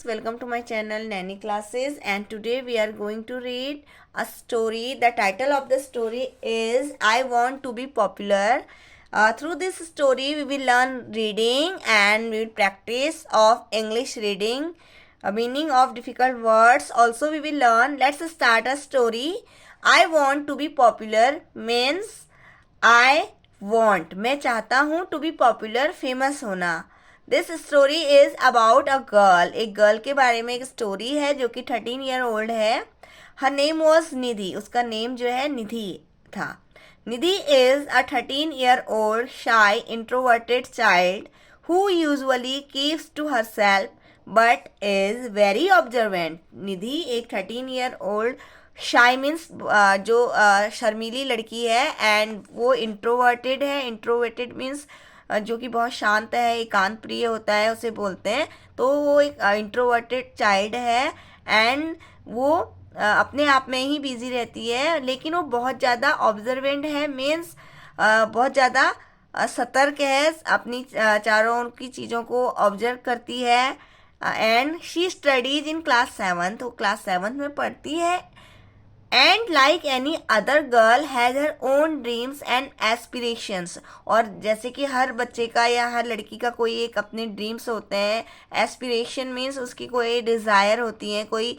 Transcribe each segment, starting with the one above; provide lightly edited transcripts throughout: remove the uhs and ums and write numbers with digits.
welcome to my channel Nanny Classes, and today we are going to read a story. The title of the story is I Want to Be Popular. Through this story we will learn reading and we will practice of English reading, meaning of difficult words. Also we will learn. Let's start a story. I want to be popular means I want, मैं चाहता हूँ to be popular, famous होना. This story is about a girl. एक girl के बारे में एक story है जो कि 13 ईयर ओल्ड है. Her name was Nidhi. उसका नेम जो है निधि था. Nidhi is a 13 year old shy introverted child who usually keeps to her self but is very observant. Nidhi एक 13 ईयर ओल्ड शाई मीन्स जो शर्मीली लड़की है, एंड वो इंट्रोवर्टेड है. इंट्रोवर्टेड मीन्स जो कि बहुत शांत है, एकांत प्रिय होता है, उसे बोलते हैं. तो वो एक इंट्रोवर्टेड चाइल्ड है एंड वो अपने आप में ही बिजी रहती है, लेकिन वो बहुत ज़्यादा ऑब्जर्वेंट है. मीन्स बहुत ज़्यादा सतर्क है, अपनी चारों ओर की चीज़ों को ऑब्जर्व करती है. And she studies in class 7. वो क्लास 7 में पढ़ती है. And like any other girl has her own dreams and aspirations. और जैसे कि हर बच्चे का या हर लड़की का कोई एक अपने ड्रीम्स होते हैं. एस्पिरेशन मीन्स उसकी कोई डिज़ायर होती है, कोई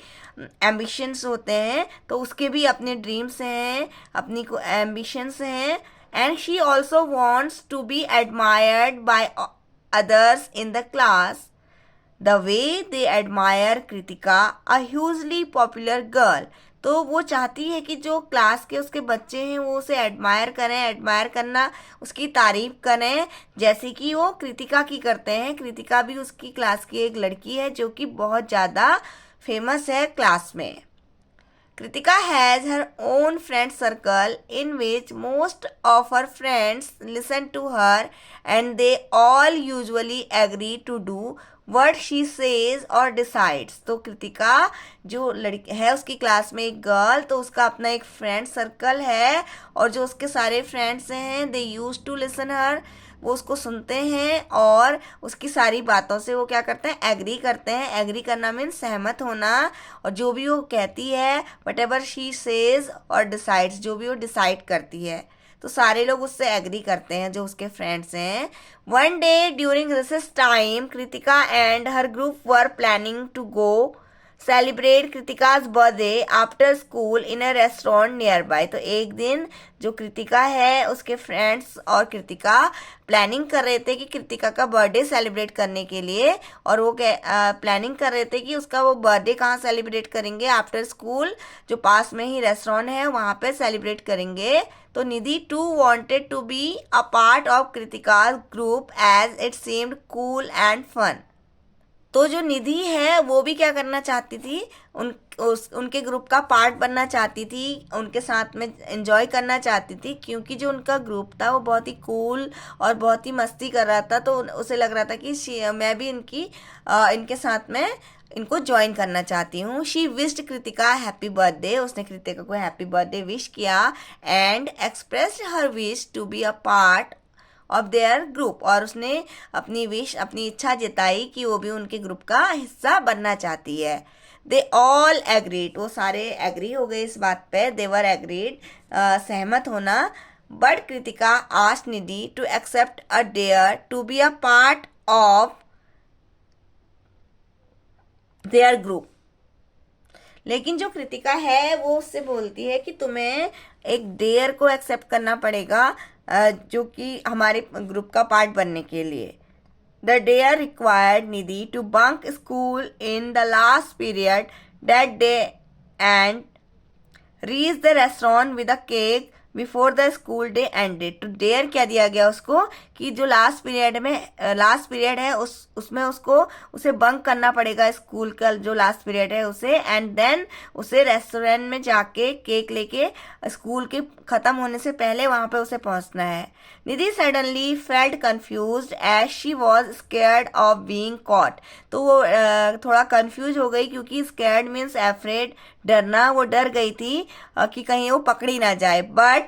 एम्बिशंस होते हैं. तो उसके भी अपने ड्रीम्स हैं, अपनी को एम्बिशंस हैं. And she also wants to be admired by others in the class the way they admire Kritika, a hugely popular girl. तो वो चाहती है कि जो क्लास के उसके बच्चे हैं वो उसे एडमायर करें. एडमायर करना, उसकी तारीफ करें, जैसे कि वो कृतिका की करते हैं. कृतिका भी उसकी क्लास की एक लड़की है जो कि बहुत ज़्यादा फेमस है क्लास में. Kritika has her own friend circle in which most of her friends listen to her and they all usually agree to do what she says or decides. तो कृतिका जो लड़की है उसकी क्लास में एक गर्ल, तो उसका अपना एक फ्रेंड सर्कल है और जो उसके सारे फ्रेंड्स हैं दे यूज टू लिसन हर, वो उसको सुनते हैं और उसकी सारी बातों से वो क्या करते हैं, एग्री करते हैं. एग्री करना मीन्स सहमत होना. और जो भी वो कहती है, वट एवर शी सेज और डिसाइड्स, जो भी वो डिसाइड करती है, तो सारे लोग उससे एग्री करते हैं जो उसके फ्रेंड्स हैं. One day during recess time Kritika and her group were planning to go celebrate Kritika's birthday after school in a restaurant nearby. तो एक दिन जो कृतिका है उसके फ्रेंड्स और कृतिका प्लानिंग कर रहे थे कि कृतिका का बर्थडे सेलिब्रेट करने के लिए. और वो प्लानिंग कर रहे थे कि उसका वो बर्थडे कहाँ सेलिब्रेट करेंगे. आफ्टर स्कूल जो पास में ही रेस्टोरेंट है वहाँ पे सेलिब्रेट करेंगे. तो Nidhi too wanted to be a part of Kritika's group as it seemed cool and fun. तो जो निधि है वो भी क्या करना चाहती थी, उनके ग्रुप का पार्ट बनना चाहती थी, उनके साथ में एंजॉय करना चाहती थी, क्योंकि जो उनका ग्रुप था वो बहुत ही कूल और बहुत ही मस्ती कर रहा था. तो उसे लग रहा था कि मैं भी इनके साथ में इनको ज्वाइन करना चाहती हूँ. She wished Kritika happy birthday. उसने कृतिका को हैप्पी बर्थडे विश किया and expressed her wish to be a part of their group. और उसने अपनी विश, अपनी इच्छा जताई कि वो भी उनके ग्रुप का हिस्सा बनना चाहती है. They all agreed. वो सारे एग्री हो गए इस बात पे. देवर एग्रीड, सहमत होना. But Kritika asked Nidhi to accept a dare to be a part of their group. लेकिन जो कृतिका है वो उससे बोलती है कि तुम्हें एक डेयर को एक्सेप्ट करना पड़ेगा, जो कि हमारे ग्रुप का पार्ट बनने के लिए. The dare required Nidhi to bunk school in the last period that day and reach the restaurant with a cake before the school day ended. तो डेयर क्या दिया गया उसको कि जो लास्ट पीरियड है उसमें उसे बंक करना पड़ेगा स्कूल का जो लास्ट पीरियड है उसे, एंड देन उसे रेस्टोरेंट में जाके केक लेके स्कूल के ख़त्म होने से पहले वहाँ पे उसे पहुँचना है. Nidhi suddenly felt confused as she was scared of being caught. तो वो थोड़ा कंफ्यूज हो गई, क्योंकि स्केयर्ड मीन्स एफ्रेड, डरना. वो डर गई थी कि कहीं वो पकड़ी ना जाए. But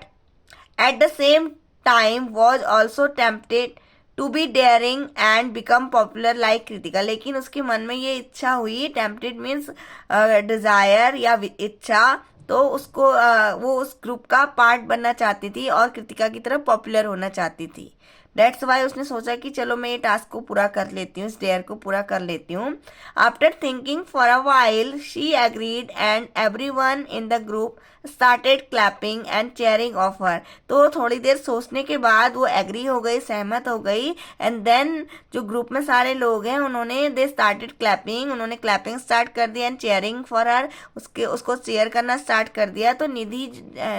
at the same time was also tempted to be daring and become popular like Kritika. लेकिन उसके मन में ये इच्छा हुई, टेम्पटेड मीन्स डिजायर या इच्छा, तो उसको वो उस ग्रुप का पार्ट बनना चाहती थी और कृतिका की तरह पॉपुलर होना चाहती थी। डेट्स वाई उसने सोचा कि चलो मैं ये टास्क को पूरा कर लेती हूँ, इस डेयर को पूरा कर लेती हूँ। After thinking for a while she agreed and everyone in the group started clapping and cheering of her. तो थोड़ी देर सोचने के बाद वो एग्री हो गई, सहमत हो गई, एंड देन जो ग्रुप में सारे लोग हैं उन्होंने दे स्टार्टेड क्लैपिंग, उन्होंने क्लैपिंग स्टार्ट कर दिया एंड चेयरिंग फॉर हर, उसको चेयर करना स्टार्ट कर दिया। तो निधि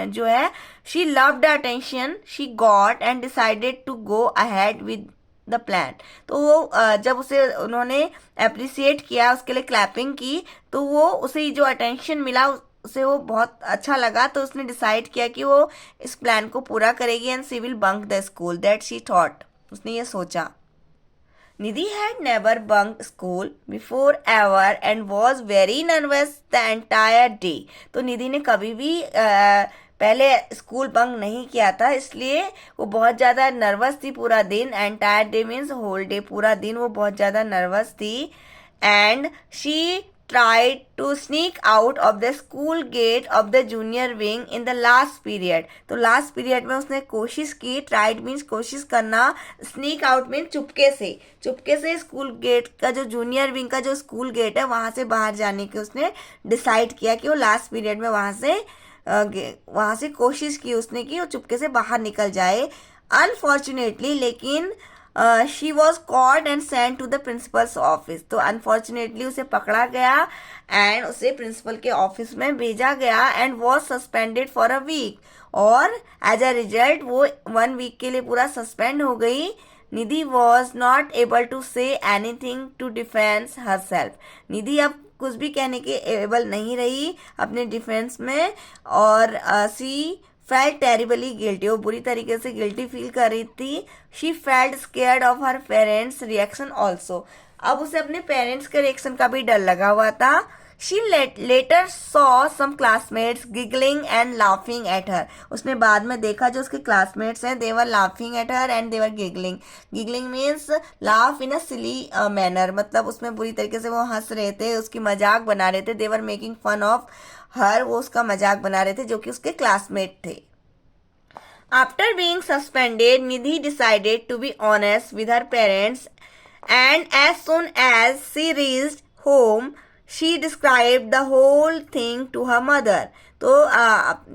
जो है she loved the attention she got and decided to go ahead with the plan. तो वो जब उसे उन्होंने अप्रिसिएट किया, उसके लिए क्लैपिंग की, तो वो उसे जो अटेंशन मिला उसे वो बहुत अच्छा लगा। तो उसने डिसाइड किया कि वो इस प्लान को पूरा करेगी and she will bunk the school, that she thought, उसने ये सोचा। निधि had never bunked school before ever and was very nervous the entire day। तो निधि ने कभी भी पहले स्कूल बंक नहीं किया था, इसलिए वो बहुत ज़्यादा नर्वस थी पूरा दिन। Entire day means whole day, पूरा दिन वो बहुत ज़्यादा नर्वस थी। And she tried to sneak out of the school gate of the junior wing in the last period। तो लास्ट पीरियड में उसने कोशिश की, tried मीन्स कोशिश करना, sneak out मीन्स चुपके से स्कूल गेट का जो जूनियर विंग का जो स्कूल गेट है वहाँ से बाहर जाने की उसने डिसाइड किया कि वो लास्ट पीरियड में वहाँ से कोशिश की उसने कि वो चुपके से बाहर निकल जाए। अनफॉर्चुनेटली लेकिन she was caught and sent to the principal's office. तो अनफॉर्चुनेटली उसे पकड़ा गया एंड उसे प्रिंसिपल के ऑफिस में भेजा गया and was suspended for a week. और एज अ रिजल्ट वो 1 वीक के लिए पूरा सस्पेंड हो गई। Nidhi was not able to say anything to defence her self. Nidhi अब कुछ भी कहने के एबल नहीं रही अपने डिफेंस में, और सी फेल्ट टेरिबली गिल्टी, वो बुरी तरीके से गिल्टी फील कर रही थी। She felt scared of her parents reaction also. अब उसे अपने पेरेंट्स के रिएक्शन का भी डर लगा हुआ था। She later saw some classmates giggling and laughing at her. उसने बाद में देखा जो उसके क्लासमेट्स हैं, they were laughing at her and they were giggling. Giggling means laugh in a silly manner, मतलब उसमें बुरी तरीके से वो हंस रहे थे, उसकी मजाक बना रहे थे। They were making fun of her, वो उसका मजाक बना रहे थे जो कि उसके क्लासमेट थे। After being suspended Nidhi decided to be honest with her parents and as soon as she reached home she describe the whole thing to her mother. तो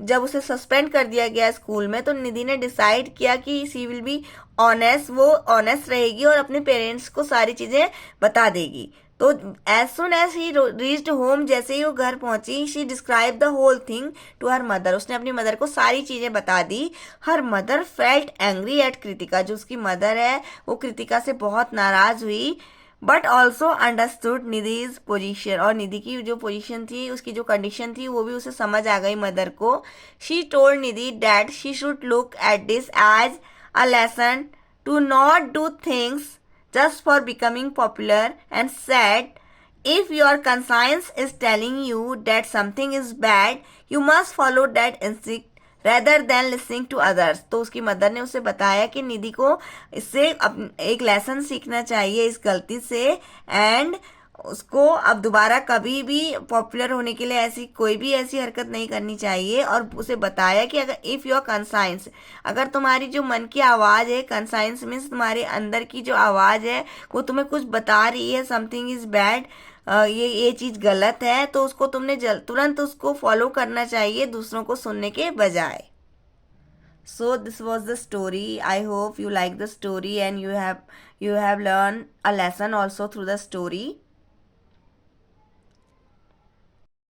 जब उसे सस्पेंड कर दिया गया स्कूल में तो निधि ने डिसाइड किया कि शी विल बी ऑनेस्ट, वो ऑनेस्ट रहेगी और अपने पेरेंट्स को सारी चीज़ें बता देगी। तो as soon as he reached home, जैसे ही वो घर पहुंची, she describe the whole thing to her mother, उसने अपनी मदर को सारी चीज़ें बता दी। Her mother felt angry at Kritika, जो उसकी मदर है वो कृतिका से बहुत नाराज हुई। बट ऑल्सो अंडरस्टूड निधिज पोजिशन, और निधि की जो पोजिशन थी, उसकी जो कंडीशन थी वो भी उसे समझ आ गई मदर को। She told Nidhi that she should look at this as a lesson to not do things just for becoming popular and said, if your conscience is telling you that something is bad, you must follow that instinct rather than listening to others। तो उसकी mother ने उसे बताया कि निधि को इससे एक lesson सीखना चाहिए इस गलती से, एंड उसको अब दोबारा कभी भी पॉपुलर होने के लिए कोई भी ऐसी हरकत नहीं करनी चाहिए। और उसे बताया कि अगर इफ़ योर कंसाइंस, अगर तुम्हारी जो मन की आवाज़ है, कंसाइंस मीन्स तुम्हारे अंदर की जो आवाज़ है वो तुम्हें कुछ बता रही है, समथिंग इज़ बैड, ये चीज़ गलत है, तो उसको तुमने तुरंत उसको फॉलो करना चाहिए दूसरों को सुनने के बजाय। So this was the story. I hope you like the story and you have learned a lesson also through the story.